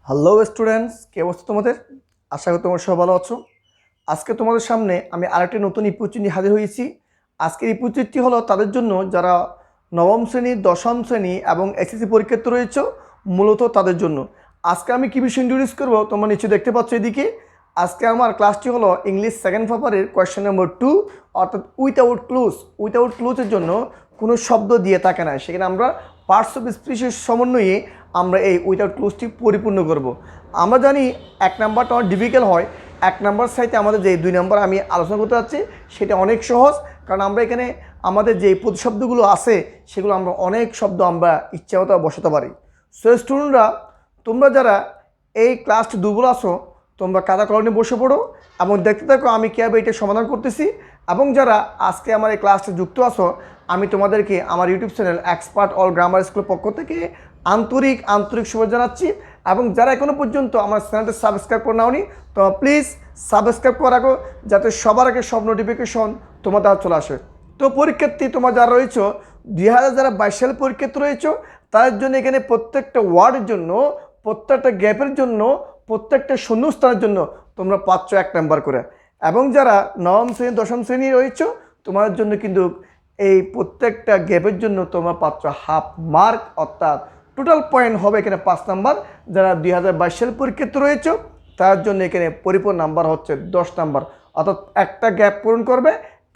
Hello students, কে অবস্থা তোমাদের? আশা করি তোমরা সব ভালো আছো। আজকে তোমাদের সামনে আমি আরেকটি নতুন ইপুচি নিয়ে হাজির হয়েছি। আজকের ইপুচিটি হলো তাদের জন্য যারা নবম শ্রেণী, দশম শ্রেণী এবং এসএসসি পরীক্ষার্থী রয়েছে, মূলত তাদের জন্য। আজকে আমি কী বিষয় ইন্ট্রোডিউস করবো তোমরা নিশ্চয়ই দেখতে পাচ্ছ এদিকে। আজকে আমার ক্লাসটি হলো ইংলিশ সেকেন্ড পেপারের কোয়েশ্চেন নম্বর 2, অর্থাৎ উইথাউট ক্লুজ। উইথাউট ক্লুজের জন্য কোনো শব্দ দিয়ে থাকে না, সেখানে আমরা পার্টস অফ স্পিচের সমন্বয়ে আমরা এই উইথাউট ক্লুজটি পরিপূর্ণ করব। আমরা জানি 1 নাম্বারটা অনেক ডিফিকাল্ট হয়। 1 নাম্বার সাইতে আমাদের যে 2 নাম্বার আমি আলোচনা করতে যাচ্ছি সেটা অনেক সহজ, কারণ আমরা এখানে আমাদের যে প্রতিশব্দগুলো আছে সেগুলো আমরা অনেক শব্দ আমরা ইচ্ছামতো বসাতে পারি। সো স্টুডেন্টরা, তোমরা যারা এই ক্লাসটি দুর্বল আসো, তোমরা কাদা কলম নিয়ে বসে পড়ো এবং দেখতে থাকো আমি কীভাবে এটা সমাধান করতেছি। এবং যারা আজকে আমার এই ক্লাসটা যুক্ত আসো, আমি তোমাদেরকে আমার YouTube channel expert all grammar স্কুলের পক্ষ থেকে আন্তরিক শুভেচ্ছা জানাচ্ছি। এবং যারা এখনও পর্যন্ত আমার চ্যানেলটা সাবস্ক্রাইব করে নাওনি, তো প্লিজ সাবস্ক্রাইব করে রাখো, যাতে সবার আগে সব নোটিফিকেশন তোমার দ্বারা চলে আসে। তো পরীক্ষার্থী তোমরা যারা রয়েছ, 2022 সালে পরীক্ষার্থী রয়েছ, তাদের জন্য এখানে প্রত্যেকটা ওয়ার্ডের জন্য, প্রত্যেকটা গ্যাপের জন্য, প্রত্যেকটা শূন্যস্থানের জন্য তোমরা পাচ্ছ 1 নাম্বার করে। এবং যারা নবম শ্রেণী, দশম শ্রেণী রয়েছ, তোমাদের জন্য কিন্তু এই প্রত্যেকটা গ্যাপের জন্য তোমরা পাচ্ছ হাফ মার্ক, অর্থাৎ টোটাল পয়েন্ট হবে এখানে 5 নাম্বার। যারা 2022 সালে পরীক্ষার্থী রয়েছে তার জন্য এখানে পরিপূর্ণ নাম্বার হচ্ছে 10 নাম্বার, অর্থাৎ একটা গ্যাপ পূরণ করবে,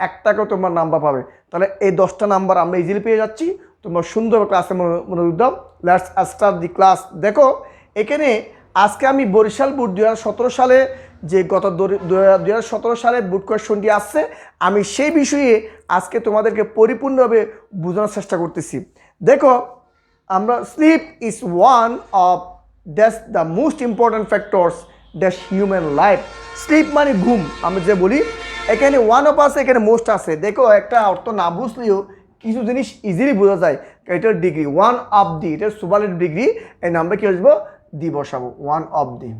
একটাকেও তোমার নাম্বার পাবে। তাহলে এই 10টা নাম্বার আমরা ইজিলি পেয়ে যাচ্ছি। তোমরা সুন্দর ক্লাসে মনোযোগ দাও। Let's start the class. দেখো এখানে আজকে আমি বরিশাল বোর্ড 2017 সালে যে গত 2017 সালে বোর্ড কোয়েশনটি আসছে, আমি সেই বিষয়ে আজকে তোমাদেরকে পরিপূর্ণভাবে বোঝানোর চেষ্টা করতেছি। দেখো, আমরা sleep is one of the most important factors that's human life. Sleep মানে ঘুম, আমরা যে বলি, এখানে ওয়ান অফ আছে, এখানে মোস্ট আছে। দেখো একটা অর্থ না বুঝলেও কিছু জিনিস ইজিলি বোঝা যায়। এটার ডিগ্রি ওয়ান অফ দি, এটার সুপারলেটিভ ডিগ্রি, এই নামটা কি আসবো? দি বসাবো, ওয়ান অফ দি।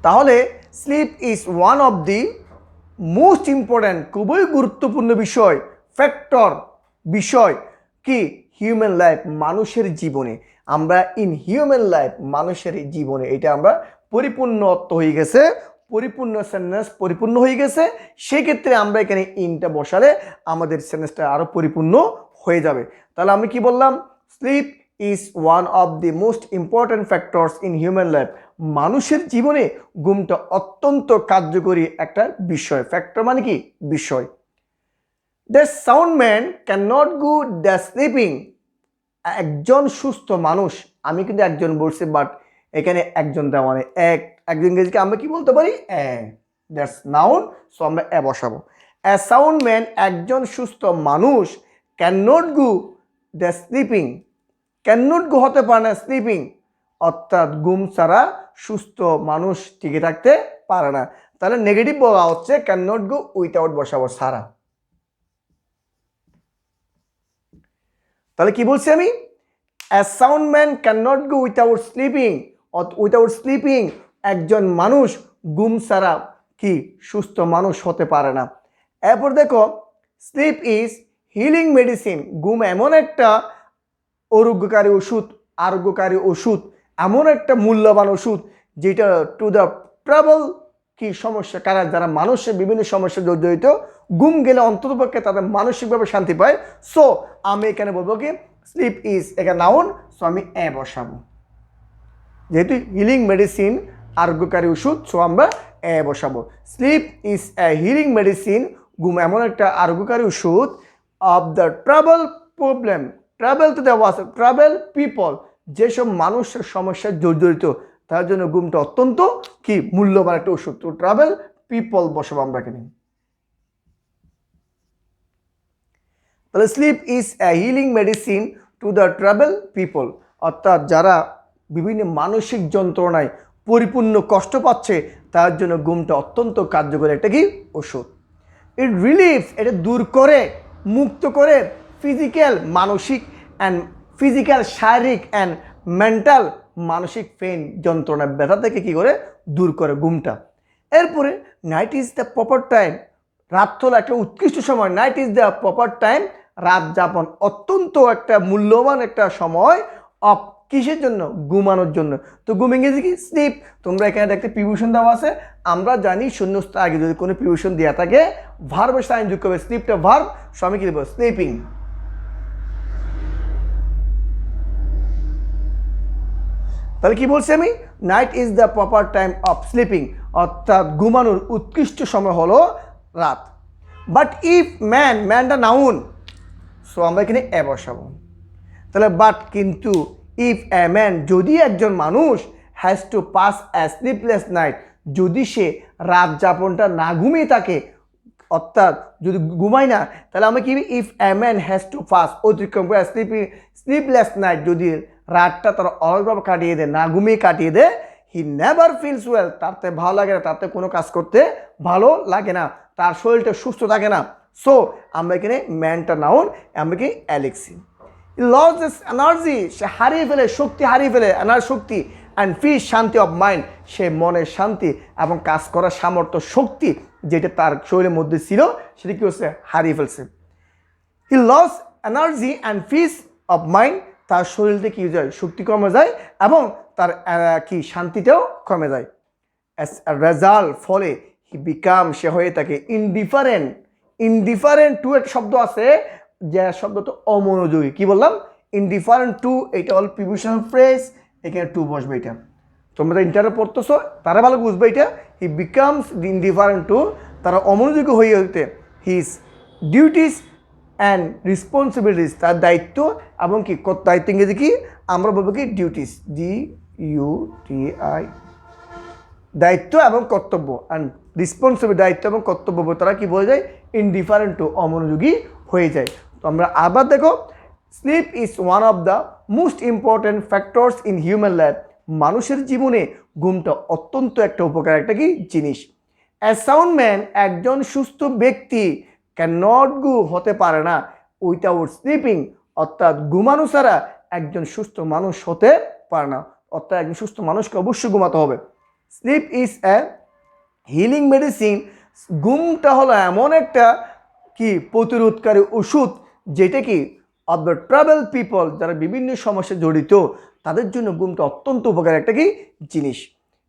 তাহলে sleep is one of the most important, খুবই গুরুত্বপূর্ণ বিষয়, ফ্যাক্টর, বিষয় কি হিউম্যান লাইফ, মানুষের জীবনে। আমরা ইন হিউম্যান লাইফ, মানুষের জীবনে, এটা আমরা পরিপূর্ণ অর্থ হয়ে গেছে, পরিপূর্ণ সেন্টেন্স পরিপূর্ণ হয়ে গেছে। সেক্ষেত্রে আমরা এখানে ইনটা বসালে আমাদের সেন্টেন্সটা আরও পরিপূর্ণ হয়ে যাবে। তাহলে আমি কি বললাম? Sleep is one of the most important factors in human life. মানুষের জীবনে ঘুমটা অত্যন্ত কার্যকরী একটা বিষয়। ফ্যাক্টর মানে কি? বিষয়। The sound man can not go the sleeping. একজন সুস্থ মানুষ, আমি কিন্তু একজন বলছি, বাট এখানে একজন দেওয়া মানে একজন ইংরেজিকে আমরা কি বলতে পারি? দ্যাটস নাউন, সো আমরা বসাবো। এ সাউন্ড ম্যান, একজন সুস্থ মানুষ, can not go the sleeping. Can not go হতে পারে না স্লিপিং, অর্থাৎ ঘুম ছাড়া সুস্থ মানুষ টিকে থাকতে পারে না। তাহলে নেগেটিভ বলা হচ্ছে ক্যান নট গো, উইথাউট বসাবো ছাড়া। তাহলে কি বলছি আমি? A sound man cannot go without sleeping. Without sleeping, একজন মানুষ ঘুম ছাড়া কি সুস্থ মানুষ হতে পারে না। এরপর দেখো, স্লিপ ইজ হিলিং মেডিসিন। ঘুম এমন একটা আরোগ্যকারী ওষুধ, এমন একটা মূল্যবান ওষুধ যেটা টু দ্য ট্রাবল কি সমস্যা, কারা যারা মানুষের বিভিন্ন সমস্যা জড়িত, ঘুম গেলে অন্ততপক্ষে তাদের মানসিকভাবে শান্তি পায়। সো আমি এখানে বলবো কি স্লিপ ইজ এখানে নাউন, সো আমি বসাবো। যেহেতু হিলিং মেডিসিন আরোগ্যকারী ওষুধ, সো আমরা বসাবো। Sleep is a healing medicine, ঘুম এমন একটা আরোগ্যকারী ওষুধ, of the trouble problem. Travel তো দেওয়া আছে, ট্রাভেল পিপল, যেসব মানুষের সমস্যা জড়িত তার জন্য ঘুমটা অত্যন্ত কি মূল্যবান একটা ওষুধ। তো ট্রাভেল পিপল বসাবো আমরা এখানে। তাহলে sleep is a healing medicine to the travel people, অর্থাৎ যারা বিভিন্ন মানসিক যন্ত্রণায় পরিপূর্ণ কষ্ট পাচ্ছে তার জন্য ঘুমটা অত্যন্ত কার্যকরী একটা কি ওষুধ। ইট রিলিভ, এটা দূর করে, মুক্ত করে শারীরিক অ্যান্ড মেন্টাল, মানসিক পেইন, যন্ত্রণা, ব্যথা থেকে কি করে দূর করে ঘুমটা। এরপরে night is the proper time, রাত হলো একটা উৎকৃষ্ট সময়। Night is the proper time, রাত যাপন অত্যন্ত একটা মূল্যবান একটা সময় অফ কিসের জন্য? ঘুমানোর জন্য। তো ঘুম ইংরেজি কি? স্লিপ। তোমরা এখানে দেখতে প্রিপোজিশন দেওয়া আছে। আমরা জানি শূন্যস্থান আগে যদি কোনো প্রিপোজিশন দেওয়া থাকে ভার্বের সাইন যুক্ত হবে, স্লিপটা ভার্ব, সো আমি কি দেবো? স্লিপিং। তাহলে কি বলছি আমি? Night is the proper time of sleeping, অর্থাৎ ঘুমানোর উৎকৃষ্ট সময় হলো রাত। বাট ইফ ম্যানটা নাউন, সো আমরা এখানে এ বসাবো। তাহলে বাট কিন্তু ইফ এ ম্যান, যদি একজন মানুষ has to pass A sleepless night, যদি সে রাত যাপনটা না ঘুমিয়ে থাকে, অর্থাৎ যদি ঘুমায় না, তাহলে আমরা কি if a man has to pass অতিক্রম করে স্লিপলেস নাইট, যদি রাতটা তার অলসভাবে কাটিয়ে দেয়, না ঘুমিয়ে কাটিয়ে দেয়, হি নেভার ফিলস ওয়েল, তাতে ভালো লাগে না, তাতে কোনো কাজ করতে ভালো লাগে না, তার শরীরটা সুস্থ থাকে না। সো আমরা এখানে ম্যানটা নাউন, আমরা কি অ্যালেক্সি। লস এনার্জি, সে হারিয়ে ফেলে, শক্তি হারিয়ে ফেলে, শক্তি, অ্যান্ড ফিস শান্তি অফ মাইন্ড, সে মনের শান্তি এবং কাজ করার সামর্থ্য, শক্তি যেটা তার শরীরের মধ্যে ছিল সেটা কি হচ্ছে? হারিয়ে ফেলছে। He loss energy and peace of mind, তার শরীরতে কি যায়? শক্তি কমে যায় এবং তার কি শান্তিটাও কমে যায়। অ্যাজ এ রেজাল্ট, ফলে হি বিকাম, সে হয়ে থাকে ইনডিফারেন্ট টু একটা শব্দ আছে, যে শব্দটা অমনোযোগী। কি বললাম? ইনডিফারেন্ট টু, এটা হল প্রিপোজিশনাল ফ্রেজ, এখানে টু বসবে। এটা তোমরা ইন্টারে পড়তেছো, তারা ভালো বুঝবে এটা। হি বিকামস ইনডিফারেন্ট টু, তারা অমনোযোগী হয়ে হইতে হিজ ডিউটিস অ্যান্ড রেসপন্সিবিলিটিস, তার দায়িত্ব এবং কি দায়িত্ব ইংরেজি কি? আমরা বলবো কি? ডিউটিস, DUTI, দায়িত্ব এবং কর্তব্য, অ্যান্ড রেসপন্সিবিলিটি, দায়িত্ব এবং কর্তব্য, তারা কি বলে যায়? ইনডিফারেন্ট টু, অমনোযোগী হয়ে যায়। তো আমরা আবার দেখো, sleep is one of the most important factors in human life, মানুষের জীবনে ঘুমটা অত্যন্ত একটা উপকার একটা কি জিনিস। এ সাউন্ড ম্যান, একজন সুস্থ ব্যক্তি ক্যান নট গো, হতে পারে না, উইথাউট স্লিপিং, অর্থাৎ ঘুমানো ছাড়া একজন সুস্থ মানুষ হতে পারে না, অর্থাৎ একজন সুস্থ মানুষকে অবশ্যই ঘুমাতে হবে। Sleep is a healing medicine, ঘুমটা হলো এমন একটা কি প্রতিরোধকারী ওষুধ, যেটা কি অফ দ্য ট্রাভেল পিপল, যারা বিভিন্ন সমস্যা জড়িত, তাদের জন্য ঘুমটা অত্যন্ত উপকারী একটা কি জিনিস।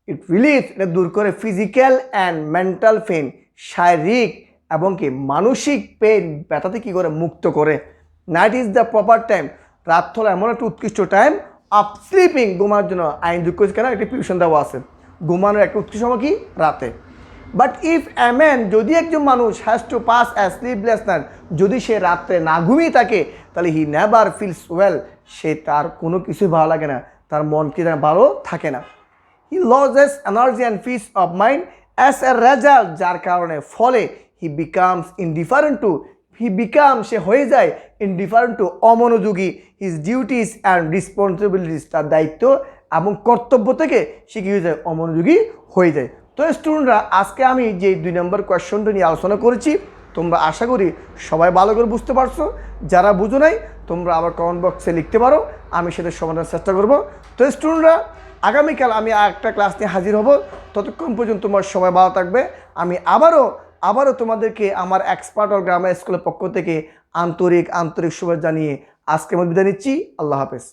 ইট রিলিভ, এটা দূর করে ফিজিক্যাল অ্যান্ড মেন্টাল পেন, শারীরিক এবং কি মানসিক পেন, ব্যথাতে কি করে? মুক্ত করে। Night is the proper time, রাত হলো এমন একটা উৎকৃষ্ট টাইম অফ স্লিপিং, ঘুমানোর জন্য। আইন যুক্ত কেন? একটা প্রিপোজিশন দেওয়া আছে, ঘুমানোর একটা উৎকৃষ্ট সময় কি? রাতে। বাট ইফ এ ম্যান, যদি একজন মানুষ has to pass as sleepless night, যদি সে রাত্রে না ঘুমিয়ে থাকে, তাহলে হি নেভার ফিলস ওয়েল, সে তার কোনো কিছুই ভালো লাগে না, তার মন কি ভালো থাকে না। He loses energy and peace of mind as a result, যার কারণে ফলে হি বিকামস ইনডিফারেন্ট টু, সে হয়ে যায় ইনডিফারেন্ট টু, অমনোযোগী, হিজ ডিউটিস অ্যান্ড রেসপন্সিবিলিটিস, তার দায়িত্ব এবং কর্তব্য থেকে সে কি হয়ে যায়? অমনোযোগী হয়ে যায়। তো স্টুডেন্টরা, আজকে আমি যে 2 নম্বর কোয়েশ্চনটা নিয়ে আলোচনা করেছি, তোমরা আশা করি সবাই ভালো করে বুঝতে পারছো। যারা বুঝো নাই, তোমরা আবার কমেন্ট বক্সে লিখতে পারো, আমি সেটা সমাধানের চেষ্টা করব। তো স্টুডেন্টরা, আগামীকাল আমি একটা ক্লাস নিয়ে হাজির হব। ততক্ষণ পর্যন্ত তোমার সবাই ভালো থাকবে। আমি আবারও তোমাদেরকে আমার এক্সপার্ট অর গ্রামার স্কুলের পক্ষ থেকে আন্তরিক শুভেচ্ছা জানিয়ে আজকে আমি বিদায় নিচ্ছি। আল্লাহ হাফেজ।